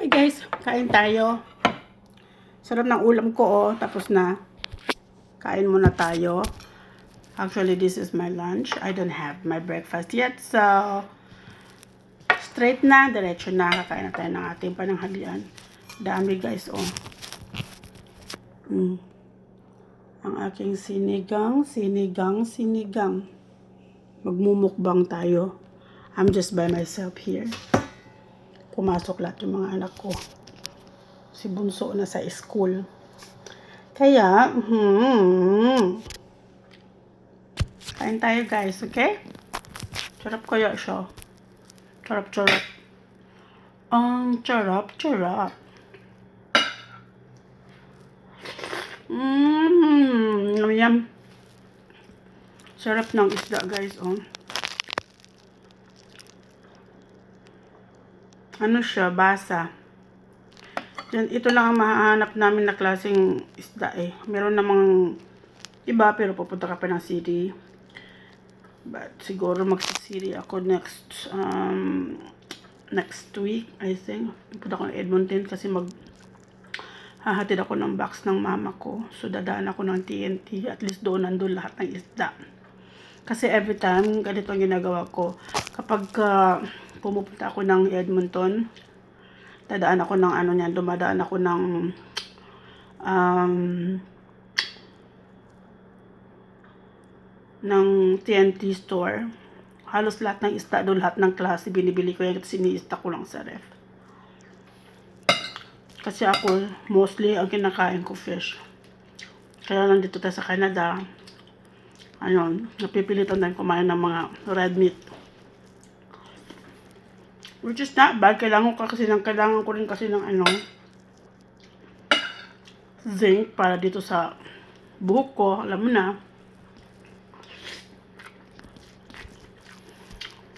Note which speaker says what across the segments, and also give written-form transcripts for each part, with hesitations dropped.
Speaker 1: Hey guys, kain tayo. Sarap ng ulam ko oh. Tapos na. Kain muna tayo. Actually, this is my lunch. I don't have my breakfast yet. So, straight na. Diretso na. Kakain na tayo ng ating pananghalian. Dami guys oh. Ang aking sinigang. Magmumukbang tayo. I'm just by myself here. Pumasok lahat yung mga anak ko. Si Bunso na sa school. Kaya, kain tayo guys, okay? Charap kaya siya. Charap. Ang charap. Yum. Sarap ng isda guys, oh. Ano siya, basa. Yan, ito lang ang mahahanap namin na klaseng isda eh. Meron namang iba pero pupunta ka pa ng city. But siguro magsisiri ako next week, I think. Pupunta ako ng Edmonton kasi hahatid ako ng box ng mama ko. So dadaan ako ng TNT. At least nandun lahat ng isda. Kasi every time, ganito ang ginagawa ko. Kapag pumupunta ako ng Edmonton, dumadaan ako ng TNT store. Halos lahat ng isda doon, lahat ng klase binibili ko yan at siniista ko lang sa ref. Kasi ako, mostly ang kinakain ko fish. Kaya lang dito tayo sa Canada, napipilitan tayong kumain ng mga red meat. Which is not bad. Kailangan ko rin kasi ng zinc para dito sa buhok ko. Alam mo na.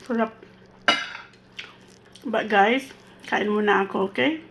Speaker 1: Sarap. But guys, kain muna ako, okay?